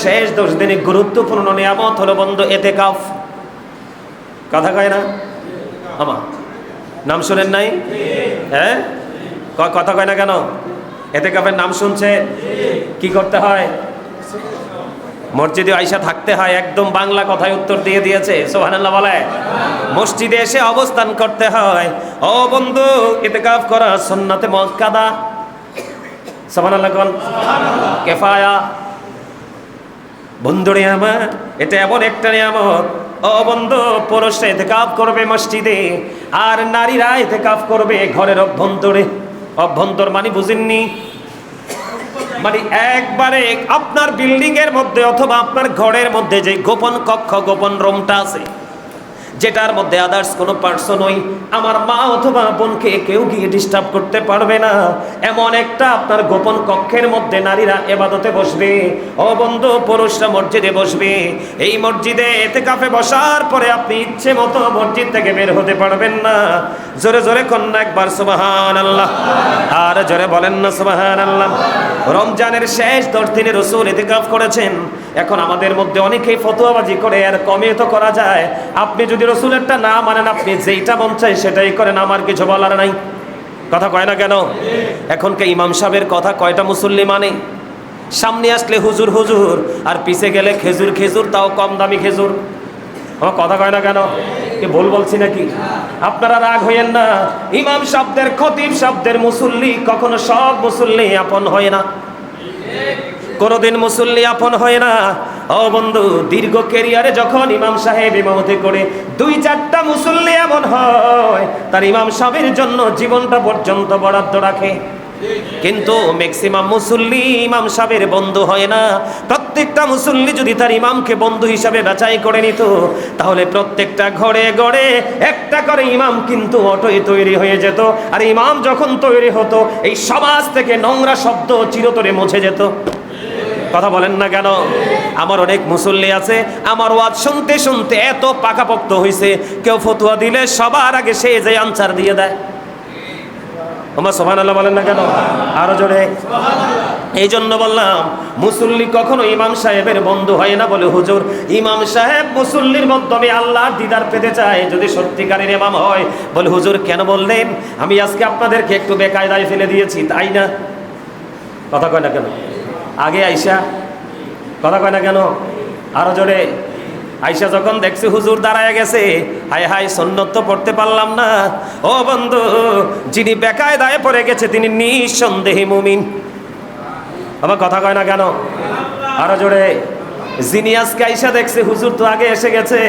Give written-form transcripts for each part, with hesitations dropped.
শেষ 10 দিনে গুরুত্বপূর্ণ নিয়ামত হলো বন্ধু ইতিকাফ। কথা কয় না আমার নাম শুনেন নাই? হ্যাঁ, কথা কয় না কেন? ইতিকাফের নাম শুনছে? কি করতে হয়? মসজিদে আইসা থাকতে হয়। একদম বাংলা কথায় উত্তর দিয়ে দিয়েছে, সুবহানাল্লাহ বলে। মসজিদে এসে অবস্থান করতে হয়। ও বন্ধু, ইতিকাফ করা সুন্নাতে মুআক্কাদা, সুবহানাল্লাহ কোন কিফায়া। বন্ধুরে আমার, এটা এমন একটা নিয়ামত। ও বন্ধু, পুরুষরা ইতিকাফ করবে মসজিদে, আর নারীরা ইতিকাফ করবে ঘরের অভ্যন্তরে। অভ্যন্তর মানে বুঝেননি? মানে একবারে আপনার বিল্ডিং এর মধ্যে অথবা আপনার ঘরের মধ্যে যে গোপন কক্ষ, গোপন রুমটা আছে, যেটার মধ্যে আদার্স কোনো পার্সন ওই আমার মা অথবা বোনকে কেউ গিয়ে ডিস্টার্ব করতে পারবে না, এমন একটা আপনার গোপন কক্ষের মধ্যে নারীরা ইবাদতে বসবে। ও বন্ধু, পুরুষরা মসজিদে বসবে। এই মসজিদে ইতিকাফে বসার পরে আপনি ইচ্ছে মতো মসজিদ থেকে বের হতে পারবেন না। জোরে জোরে কন্যা একবার সুবহানাল্লাহ, আর জোরে বলেন না সুবহানাল্লাহ। রমজানের শেষ 10 দিনে রাসূল ইতিকাফ করেছেন। এখন আমাদের মধ্যে অনেকেই ফতোয়াবাজি করে, আর কমে তো করা যায়। আপনি যদি রাসূলেরটা না মানেন, আপনি যেইটা মন চায় সেটাই করেন, আমার কিছু বলার নাই। কথা কয় না কেন? এখনকে ইমাম সাহেবের কথা কয়টা মুসল্লি মানে? সামনে আসলে হুজুর হুজুর, আর পিছে গেলে খেজুর খেজুর, তাও কম দামি খেজুর। আমার কথা কয় না কেন? কি ভুল বলছি নাকি? আপনারা রাগ হইয়েন না। ইমাম শব্দের, খতিব শব্দের মুসল্লি কখনো সব মুসল্লি আপন হয় না, কোনদিন মুসল্লি আপন হয় না। ও বন্ধু, দীর্ঘ ক্যারিয়ারে যখন ইমাম সাহেব ইমামতি করে 2-4টা মুসল্লি এমন হয় তার ইমাম সাহেবের জন্য জীবনটা পর্যন্ত বরাদ্দ রাখে। কিন্তু ম্যাক্সিমাম মুসল্লি ইমাম সাহেবের বন্ধু হয় না। প্রত্যেকটা মুসল্লি যদি তার ইমামকে বন্ধু হিসাবে বাছাই করে নিত, তাহলে প্রত্যেকটা ঘরে ঘরে একটা করে ইমাম কিন্তু অটোই তৈরি হয়ে যেত। আর ইমাম যখন তৈরি হতো, এই সমাজ থেকে নোংরা শব্দ চিরতরে মুছে যেত। কথা বলেন না কেন? আমার অনেক মুসল্লি আছে, আমার ওয়াজ শুনতে শুনতে এত পাকাপোক্ত হয়েছে, কেউ ফতোয়া দিলে সবার আগে সে যে আনসার দিয়ে দেয়। আমার সুবহানাল্লাহ বলেন না কেন? আরো জোরে। এই জন্য বললাম, মুসল্লি কখনো ইমাম সাহেবের বন্ধু হয় না। বলে হুজুর, ইমাম সাহেব মুসল্লির মাধ্যমে আল্লাহর দিদার পেতে চায় যদি সত্যিকারের ইমাম হয়। বলে হুজুর কেন বললেন? আমি আজকে আপনাদেরকে একটু বেকায়দায় ফেলে দিয়েছি, তাই না? কথা কয় না কেন? আগে আইসা, কথা কয় না কেন? আরো জোরে। আইসা যখন দেখছে হুজুর দাঁড়ায় গেছে, হায় হায় সুন্নত তো পড়তে পারলাম না। ও বন্ধু, যিনি বেকায়দায় পড়ে গেছে তিনি নিঃসন্দেহে মুমিন। আবার কথা কয় না কেন? আরো জোরে। যিনি আজকে আইসা দেখছে হুজুর তো আগে এসে গেছে,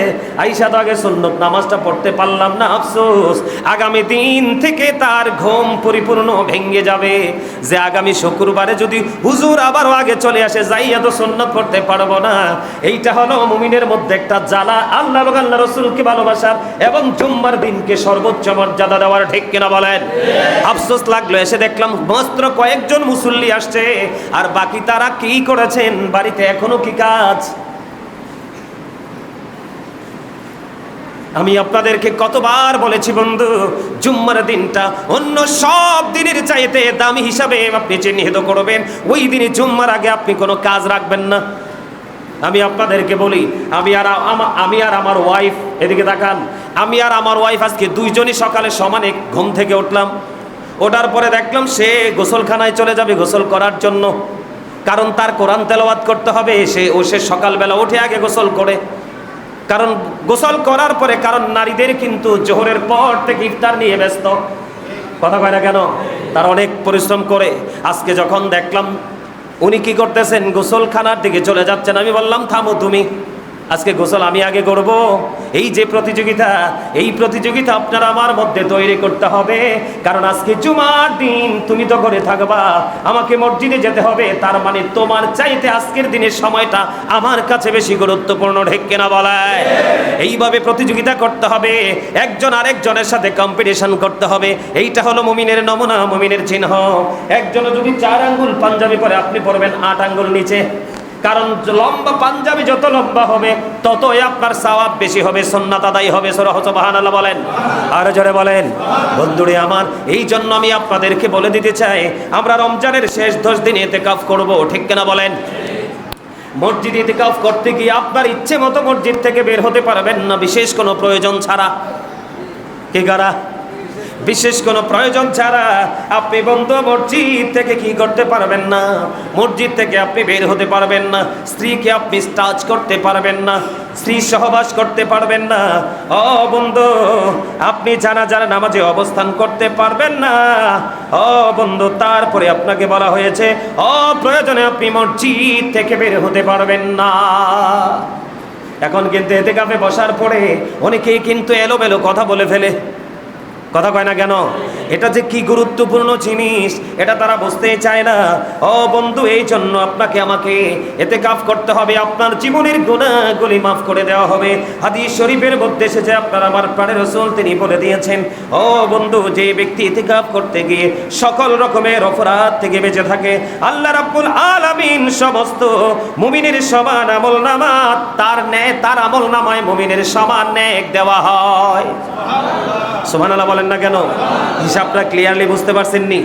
আইসা তো আগে সুন্নত নামাজটা পড়তে পারলাম না, আফসোস, আগামী দিন থেকে তার ঘুম পরিপূর্ণ ভেঙে যাবে। যে আগামী শুক্রবারে যদি হুজুর আবারও আগে চলে আসে, যাইয়া তো সুন্নত পড়তে পারবো না। এইটা হলো মুমিনের মধ্যে একটা জ্বালা। আল্লাহ এবং আল্লাহ রাসূলকে ভালোবাসার এবং জুম্মার দিনকে সর্বোচ্চ মর্যাদা দেওয়ার, ঠিক কিনা বলেন? আফসোস লাগলো, এসে দেখলাম মাত্র কয়েকজন মুসল্লি আসছে, আর বাকি তারা কি করেছেন? বাড়িতে এখনো কি কাজ? আমি আপনাদেরকে কতবার বলেছি বন্ধু, জুম্মার দিনটা অন্য সব দিনের চাইতে দামি হিসাবে আপনি চিহ্নিত করবেন। ওই দিনে জুম্মার আগে আপনি কোনো কাজ রাখবেন না। আমি আপনাদেরকে বলি, আমি আর আমার ওয়াইফ, এদিকে তাকান, আমি আর আমার ওয়াইফ আজকে দুইজনই সকালে সমানে ঘুম থেকে উঠলাম। ওঠার পরে দেখলাম সে গোসলখানায় চলে যাবে গোসল করার জন্য, কারণ তার কোরআন তেলাওয়াত করতে হবে। সে সকালবেলা উঠে আগে গোসল করে, কারণ গোসল করার পরে, কারণ নারীদের কিন্তু জোহরের পর থেকে ইফতার নিয়ে ব্যস্ত। কথা কয় না কেন? তার অনেক পরিশ্রম করে। আজকে যখন দেখলাম উনি কি করতেছেন, গোসলখানার দিকে চলে যাচ্ছেন, আমি বললাম থামো তুমি, আজকে গোসল আমি আগে করব। এই যে প্রতিযোগিতা, এই প্রতিযোগিতা আপনার আমার মধ্যে তৈরি করতে হবে। কারণ আজকে জুমার দিন, তুমি তো ঘরে থাকবা, আমাকে মসজিদে যেতে হবে। তার মানে তোমার চাইতে আজকের দিনের সময়টা আমার কাছে বেশি গুরুত্বপূর্ণ, ঠিক কিনা বলায়? এইভাবে প্রতিযোগিতা করতে হবে, একজন আরেকজনের সাথে কম্পিটিশন করতে হবে। এইটা হলো মুমিনের নমুনা, মুমিনের চিহ্ন। একজন যদি 4 আঙ্গুল পাঞ্জাবি পরে, আপনি পরবেন 8 আঙ্গুল নিচে। কারণ লম্বা পাঞ্জাবি যত লম্বা হবে ততই আপনার সওয়াব বেশি হবে, সুন্নাত আদায় হবে। সুবহানাল্লাহ বলেন, আর জোরে বলেন। বন্ধুরে আমার, এই জন্য আমি আপনাদেরকে বলে দিতে চাই, আমরা রমজানের শেষ 10 দিন ইতিকাফ করব, ঠিক কিনা বলেন? মসজিদে ইতিকাফ করতে গিয়ে আপনার ইচ্ছে মতো মসজিদ থেকে বের হতে পারবেন না বিশেষ কোনো প্রয়োজন ছাড়া। কি করা? বিশেষ কোনো প্রয়োজন ছাড়া আপনি বন্ধু মসজিদ থেকে কি করতে পারবেন না, মসজিদ থেকে আপনি বের হতে পারবেন না, স্ত্রীকে আপনি টাচ করতে পারবেন না, স্ত্রী সহবাস করতে পারবেন না। ও বন্ধু, আপনি জানাজার নামাজে অবস্থান করতে পারবেন না। ও বন্ধু, তারপরে আপনাকে বলা হয়েছে প্রয়োজনে আপনি মসজিদ থেকে বের হতে পারবেন না। এখন কিন্তু ইতিকাফে বসার পরে অনেকেই কিন্তু এলোমেলো কথা বলে ফেলে। কথা কয় না কেন? এটা যে কি গুরুত্বপূর্ণ জিনিস এটা তারা বুঝতেই চায় না। ও বন্ধু, এই জন্য আপনাকে আমাকে ইতিকাফ করতে হবে, আপনার জীবনের গুনাহগুলি মাফ করে দেওয়া হবে। হাদিস শরীফের মধ্যে এসেছে, আপনার আমার প্রাণের রাসূল তিনি বলে দিয়েছেন, ও বন্ধু, যে ব্যক্তি ইতিকাফ করতে গিয়ে সকল রকমের অপরাধ থেকে বেঁচে থাকে, আল্লাহ রাব্বুল আলামিন সমস্ত মুমিনের সমান আমলনামা তার আমলনামায় মুমিনের সমান নেক দেওয়া হয়। সুবহানাল্লাহ বলেন না কেন? হিসাবটা ক্লিয়ারলি বুঝতে পারছেন নি?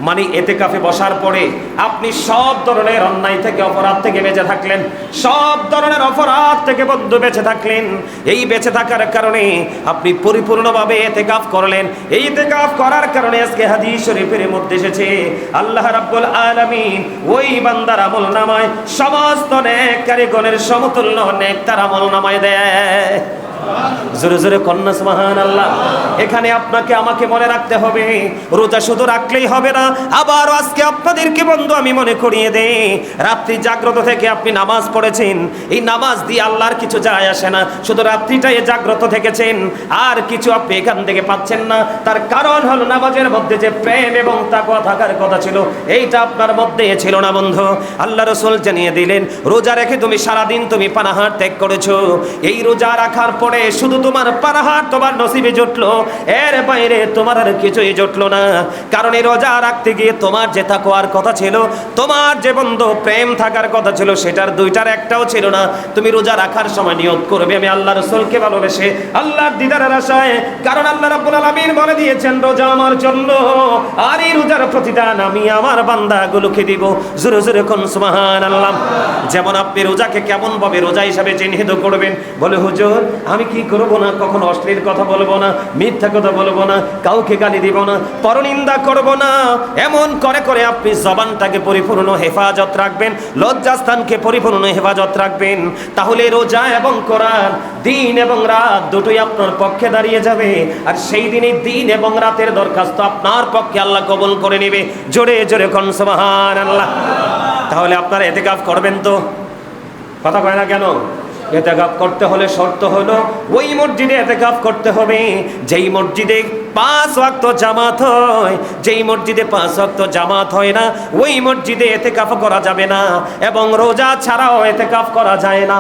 মানে ইতিকাফে বসার পরে আপনি সব ধরনের অন্যায় থেকে অপরাধ থেকে বেঁচে থাকলেন, সব ধরনের অপরাধ থেকে বন্ধু বেঁচে থাকলেন। এই বেঁচে থাকার কারণে আপনি পরিপূর্ণভাবে ইতিকাফ করলেন। এই ইতিকাফ করার কারণে আজকে হাদিস শরীফের মধ্যে এসেছে, আল্লাহ রাব্বুল আলামিন ওই বান্দার আমলনামায় সমস্ত নেককারীগণের সমতুল্য নেক তার আমলনামায় দেয়। জোরে জোরে কন্যা সুবহানাল্লাহ। এখানে আপনাকে আমাকে মনে রাখতে হবে, রোজা শুধু রাখলেই হবে না। আবার আজকে আপনাদেরকে বন্ধু আমি মনে করিয়ে দেই, রাত্রি জাগ্রত থেকে আপনি নামাজ পড়েছেন, এই নামাজ দিয়ে আল্লাহর কিছু যায় আসে না। শুধু রাত্রিটাই জাগ্রত থেকেছেন, আর কিছু আপনি এখান থেকে পাচ্ছেন না। তার কারণ হলো নামাজের মধ্যে যে প্রেম এবং তাকওয়া থাকার কথা ছিল, এইটা আপনার মধ্যে ছিল না বন্ধু। আল্লাহ রাসূল জানিয়ে দিলেন, রোজা রেখে তুমি সারাদিন তুমি পানাহার ত্যাগ করেছো। এই রোজা রাখার পরে শুধু তোমার পানাহার তোমার নসিবে জুটলো, এর বাইরে তোমার আর কিছুই জুটলো না। কারণ এই রোজা রাখতে গিয়ে তোমার যে তাকওয়ার কথা ছিল, তোমার যে বন্ধু প্রেম থাকার কথা ছিল, সেটার দুইটার একটাও ছিল না। তুমি রোজা রাখার সময় নিয়ত করবে আমি আল্লাহ রাসূলকে ভালোবেসে আল্লাহর দিদারের আশায়, কারণ আল্লাহ রাব্বুল আলামিন বলে দিয়েছেন রোজা আমার জন্য, আর এই রোজার প্রতিদান আমি আমার বান্দাগুলোকে দিব। জোরে জোরে কোন সুবহানাল্লাহ। যেমন আপনি রোজাকে কেমন ভাবে রোজা হিসাবে চিহ্নিত করবেন? বলে হুজুর আমি কি করবো না, কখনো অশ্লীল কথা বলবো না, মিথ্যা কথা বলবো না, কাউকে গালি দিব না, পরনিন্দা করব না। এমন করে করে আপনি জবানটাকে পরিপূর্ণ হেফাজত রাখবেন, লজ্জাস্থানকে পরিপূর্ণ হেফাজত রাখবেন। তাহলে রোজা এবং কোরআন, দিন এবং রাত দুটোই আপনার পক্ষে দাঁড়িয়ে যাবে। আর সেই দিনই দিন এবং রাতের দরখাস্ত আপনার পক্ষে আল্লাহ কবুল করে নেবে। জোরে জোরে কোন সুবহানাল্লাহ। তাহলে আপনারা ইতিকাফ করবেন তো? কথা কয় না কেন? ইতিকাফ করতে হলে শর্ত হলো ওই মসজিদে ইতিকাফ করতে হবে যেই মসজিদে 5 ওয়াক্ত জামাত হয়। যেই মসজিদে 5 ওয়াক্ত জামাত হয় না, ওই মসজিদে ইতিকাফ করা যাবে না, এবং রোজা ছাড়াও ইতিকাফ করা যায় না।